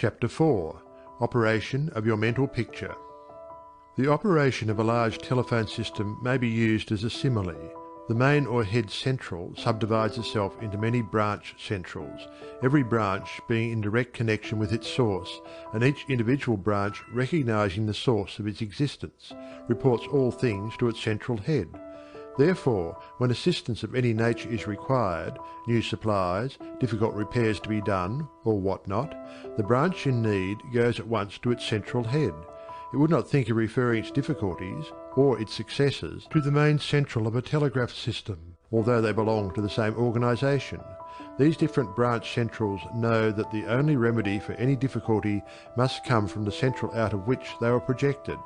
Chapter 4. Operation of your mental picture. The operation of a large telephone system may be used as a simile. The main or head central subdivides itself into many branch centrals, every branch being in direct connection with its source, and each individual branch recognizing the source of its existence, reports all things to its central head. Therefore, when assistance of any nature is required, new supplies, difficult repairs to be done, or what not, the branch in need goes at once to its central head. It would not think of referring its difficulties, or its successes, to the main central of a telegraph system, although they belong to the same organization. These different branch centrals know that the only remedy for any difficulty must come from the central out of which they were projected.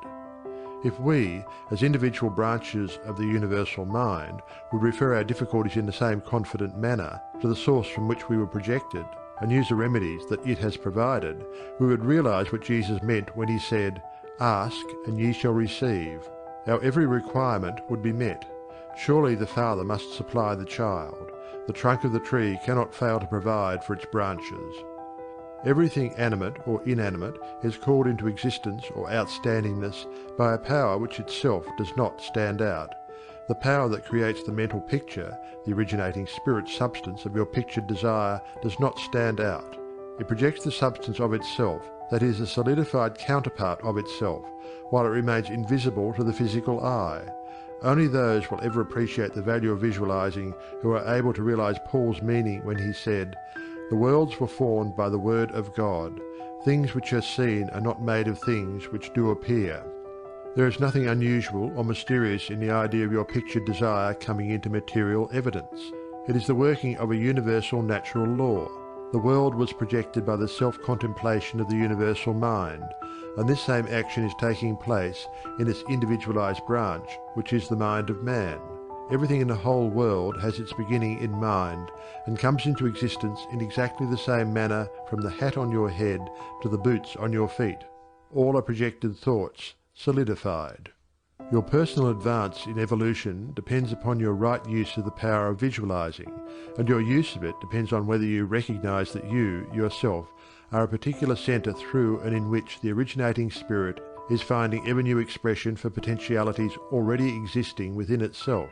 If we, as individual branches of the universal mind, would refer our difficulties in the same confident manner to the source from which we were projected, and use the remedies that it has provided, we would realize what Jesus meant when he said, "Ask, and ye shall receive." Our every requirement would be met. Surely the Father must supply the child. The trunk of the tree cannot fail to provide for its branches. Everything animate or inanimate is called into existence or outstandingness by a power which itself does not stand out. The power that creates the mental picture, the originating spirit substance of your pictured desire, does not stand out. It projects the substance of itself, that is, a solidified counterpart of itself, while it remains invisible to the physical eye. Only those will ever appreciate the value of visualizing who are able to realize Paul's meaning when he said, "The worlds were formed by the word of God. Things which are seen are not made of things which do appear." There is nothing unusual or mysterious in the idea of your pictured desire coming into material evidence. It is the working of a universal natural law. The world was projected by the self-contemplation of the universal mind, and this same action is taking place in its individualized branch, which is the mind of man. Everything in the whole world has its beginning in mind, and comes into existence in exactly the same manner from the hat on your head to the boots on your feet. All are projected thoughts, solidified. Your personal advance in evolution depends upon your right use of the power of visualizing, and your use of it depends on whether you recognize that you, yourself, are a particular center through and in which the originating spirit is finding ever new expression for potentialities already existing within itself.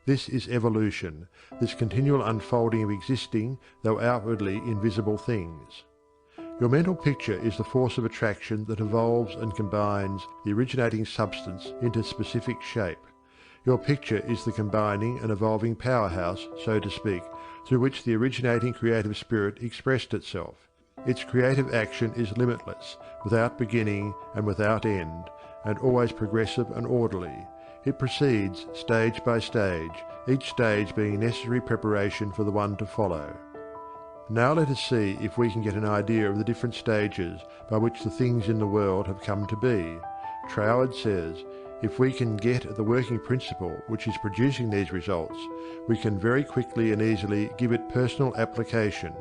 This is evolution, this continual unfolding of existing, though outwardly invisible things. Your mental picture is the force of attraction that evolves and combines the originating substance into specific shape. Your picture is the combining and evolving powerhouse, so to speak, through which the originating creative spirit expressed itself. Its creative action is limitless, without beginning and without end, and always progressive and orderly. It proceeds stage by stage, each stage being necessary preparation for the one to follow. Now let us see if we can get an idea of the different stages by which the things in the world have come to be. Troward says, if we can get at the working principle which is producing these results, we can very quickly and easily give it personal application.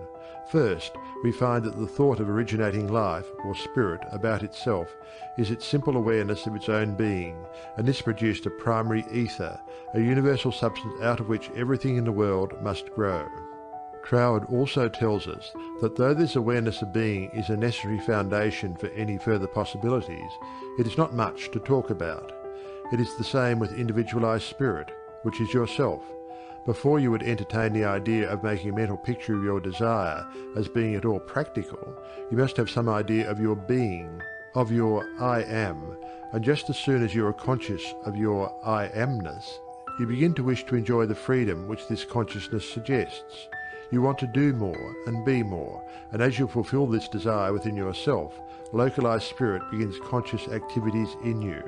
First, we find that the thought of originating life, or spirit, about itself is its simple awareness of its own being, and this produced a primary ether, a universal substance out of which everything in the world must grow. Troward also tells us that though this awareness of being is a necessary foundation for any further possibilities, it is not much to talk about. It is the same with individualized spirit, which is yourself. Before you would entertain the idea of making a mental picture of your desire as being at all practical, you must have some idea of your being, of your I am, and just as soon as you are conscious of your I amness, you begin to wish to enjoy the freedom which this consciousness suggests. You want to do more and be more, and as you fulfill this desire within yourself, localized spirit begins conscious activities in you.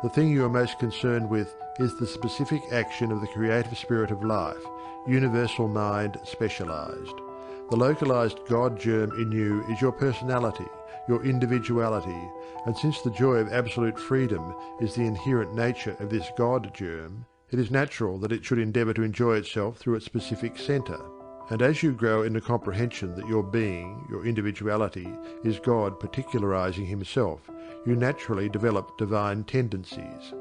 The thing you are most concerned with is the specific action of the creative spirit of life, universal mind specialized. The localized God germ in you is your personality, your individuality, and since the joy of absolute freedom is the inherent nature of this God germ, it is natural that it should endeavor to enjoy itself through its specific center. And as you grow in the comprehension that your being, your individuality, is God particularizing himself, you naturally develop divine tendencies.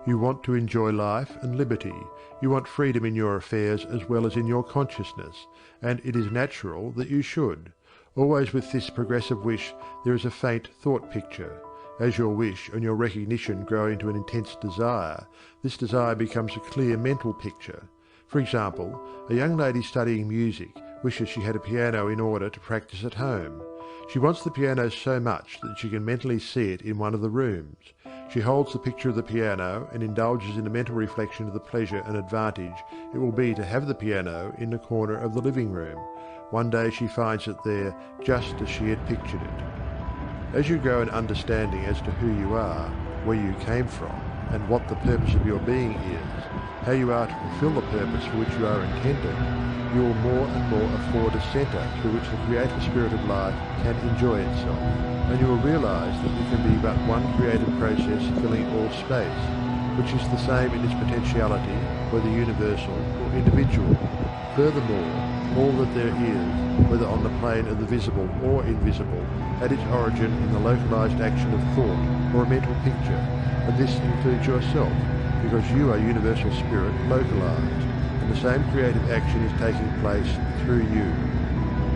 You want to enjoy life and liberty. You want freedom in your affairs as well as in your consciousness, and it is natural that you should. Always with this progressive wish there is a faint thought picture. As your wish and your recognition grow into an intense desire, this desire becomes a clear mental picture. For example, a young lady studying music wishes she had a piano in order to practice at home. She wants the piano so much that she can mentally see it in one of the rooms. She holds the picture of the piano and indulges in a mental reflection of the pleasure and advantage it will be to have the piano in the corner of the living room. One day she finds it there just as she had pictured it. As you grow in understanding as to who you are, where you came from, and what the purpose of your being is, how you are to fulfill the purpose for which you are intended, you will more and more afford a centre through which the creative spirit of life can enjoy itself, and you will realise that there can be but one creative process filling all space, which is the same in its potentiality, whether universal or individual. Furthermore, all that there is, whether on the plane of the visible or invisible, had its origin in the localised action of thought or a mental picture, and this includes yourself, because you are universal spirit localised, and the same creative action is taking place through you.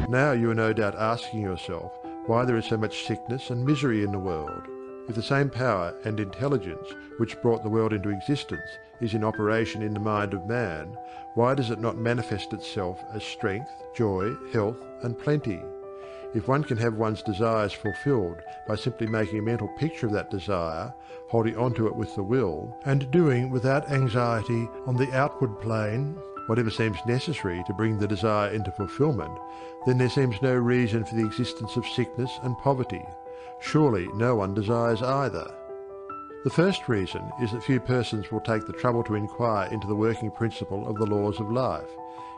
Now you are no doubt asking yourself why there is so much sickness and misery in the world. If the same power and intelligence which brought the world into existence is in operation in the mind of man, why does it not manifest itself as strength, joy, health, and plenty? If one can have one's desires fulfilled by simply making a mental picture of that desire, holding on to it with the will, and doing without anxiety on the outward plane whatever seems necessary to bring the desire into fulfillment, then there seems no reason for the existence of sickness and poverty. Surely no one desires either. The first reason is that few persons will take the trouble to inquire into the working principle of the laws of life.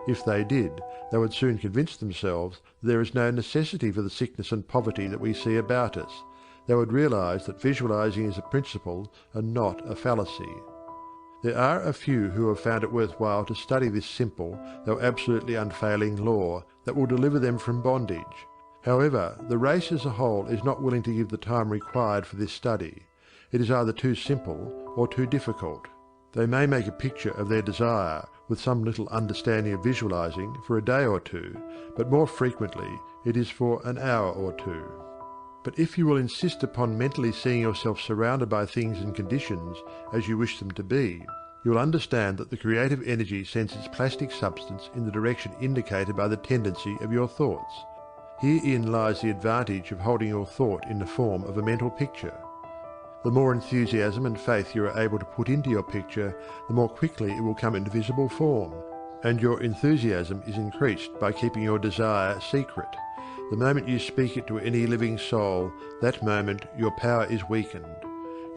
If they did, they would soon convince themselves that there is no necessity for the sickness and poverty that we see about us. They would realize that visualizing is a principle and not a fallacy. There are a few who have found it worthwhile to study this simple, though absolutely unfailing law that will deliver them from bondage. However, the race as a whole is not willing to give the time required for this study. It is either too simple or too difficult. They may make a picture of their desire with some little understanding of visualizing for a day or two, but more frequently it is for an hour or two. But if you will insist upon mentally seeing yourself surrounded by things and conditions as you wish them to be, you will understand that the creative energy sends its plastic substance in the direction indicated by the tendency of your thoughts. Herein lies the advantage of holding your thought in the form of a mental picture. The more enthusiasm and faith you are able to put into your picture, the more quickly it will come into visible form, and your enthusiasm is increased by keeping your desire secret. The moment you speak it to any living soul, that moment your power is weakened.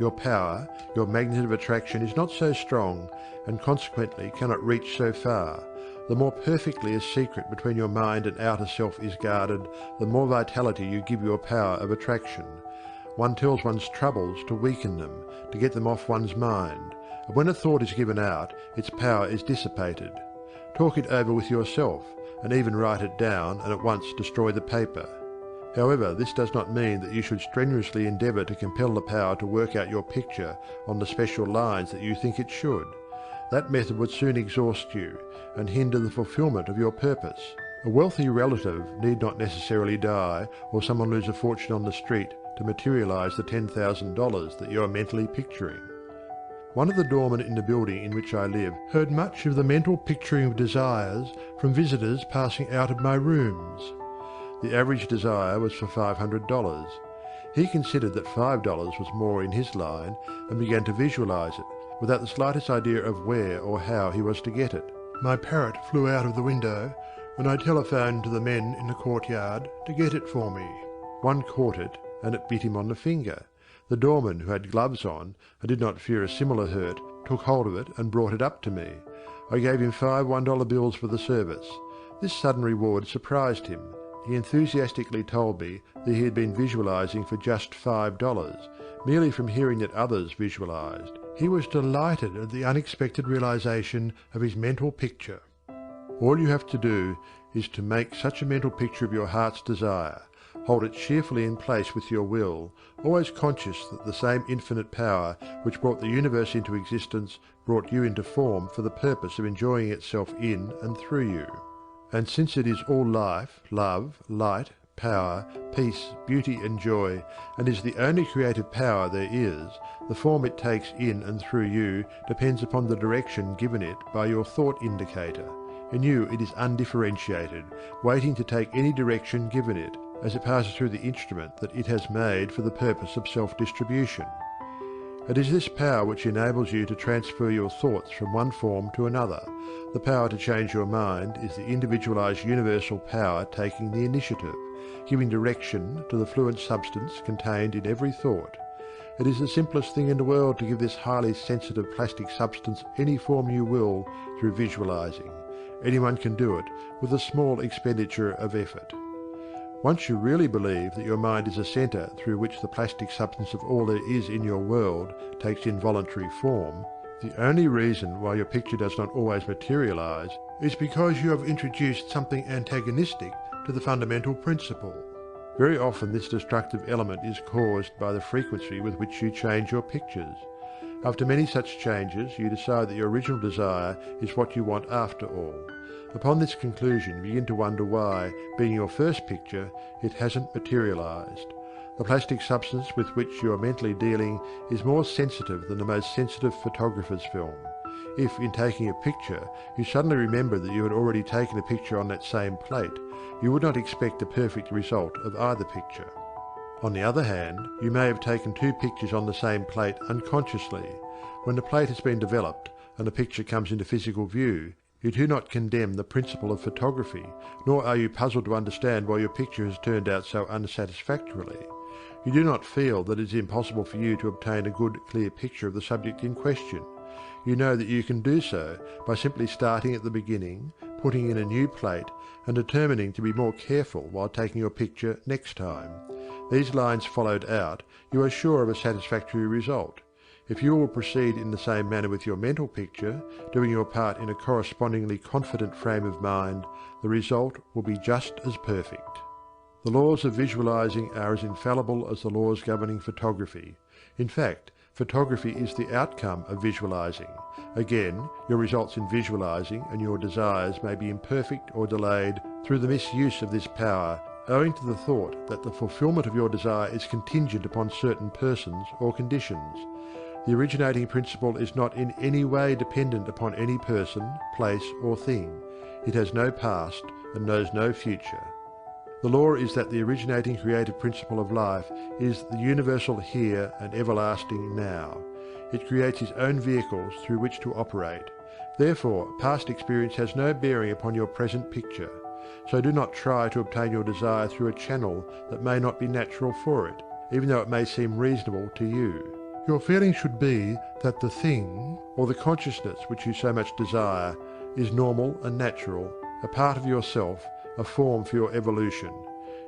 Your power, your magnet of attraction, is not so strong, and consequently cannot reach so far. The more perfectly a secret between your mind and outer self is guarded, the more vitality you give your power of attraction. One tells one's troubles to weaken them, to get them off one's mind, and when a thought is given out, its power is dissipated. Talk it over with yourself, and even write it down and at once destroy the paper. However, this does not mean that you should strenuously endeavour to compel the power to work out your picture on the special lines that you think it should. That method would soon exhaust you, and hinder the fulfilment of your purpose. A wealthy relative need not necessarily die, or someone lose a fortune on the street, to materialize the $10,000 that you are mentally picturing. One of the doormen in the building in which I live heard much of the mental picturing of desires from visitors passing out of my rooms. The average desire was for $500. He considered that $5 was more in his line and began to visualize it, without the slightest idea of where or how he was to get it. My parrot flew out of the window, and I telephoned to the men in the courtyard to get it for me. One caught it, and it bit him on the finger. The doorman, who had gloves on, and did not fear a similar hurt, took hold of it and brought it up to me. I gave him 5 $1 bills for the service. This sudden reward surprised him. He enthusiastically told me that he had been visualizing for just $5, merely from hearing that others visualized. He was delighted at the unexpected realization of his mental picture. All you have to do is to make such a mental picture of your heart's desire. Hold it cheerfully in place with your will, always conscious that the same infinite power which brought the universe into existence brought you into form for the purpose of enjoying itself in and through you. And since it is all life, love, light, power, peace, beauty and joy, and is the only creative power there is, the form it takes in and through you depends upon the direction given it by your thought indicator. In you it is undifferentiated, waiting to take any direction given it, as it passes through the instrument that it has made for the purpose of self-distribution. It is this power which enables you to transfer your thoughts from one form to another. The power to change your mind is the individualized universal power taking the initiative, giving direction to the fluent substance contained in every thought. It is the simplest thing in the world to give this highly sensitive plastic substance any form you will through visualizing. Anyone can do it with a small expenditure of effort. Once you really believe that your mind is a centre through which the plastic substance of all there is in your world takes involuntary form, the only reason why your picture does not always materialize is because you have introduced something antagonistic to the fundamental principle. Very often this destructive element is caused by the frequency with which you change your pictures. After many such changes, you decide that your original desire is what you want after all. Upon this conclusion, you begin to wonder why, being your first picture, it hasn't materialized. The plastic substance with which you are mentally dealing is more sensitive than the most sensitive photographer's film. If, in taking a picture, you suddenly remember that you had already taken a picture on that same plate, you would not expect a perfect result of either picture. On the other hand, you may have taken two pictures on the same plate unconsciously. When the plate has been developed and the picture comes into physical view, you do not condemn the principle of photography, nor are you puzzled to understand why your picture has turned out so unsatisfactorily. You do not feel that it is impossible for you to obtain a good, clear picture of the subject in question. You know that you can do so by simply starting at the beginning, putting in a new plate, and determining to be more careful while taking your picture next time. These lines followed out, you are sure of a satisfactory result. If you will proceed in the same manner with your mental picture, doing your part in a correspondingly confident frame of mind, the result will be just as perfect. The laws of visualizing are as infallible as the laws governing photography. In fact, photography is the outcome of visualizing. Again, your results in visualizing and your desires may be imperfect or delayed through the misuse of this power, owing to the thought that the fulfillment of your desire is contingent upon certain persons or conditions. The originating principle is not in any way dependent upon any person, place, or thing. It has no past and knows no future. The law is that the originating creative principle of life is the universal here and everlasting now. It creates its own vehicles through which to operate. Therefore, past experience has no bearing upon your present picture. So do not try to obtain your desire through a channel that may not be natural for it, even though it may seem reasonable to you. Your feeling should be that the thing, or the consciousness which you so much desire, is normal and natural, a part of yourself, a form for your evolution.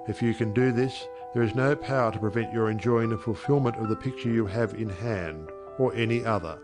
If you can do this, there is no power to prevent your enjoying the fulfillment of the picture you have in hand, or any other.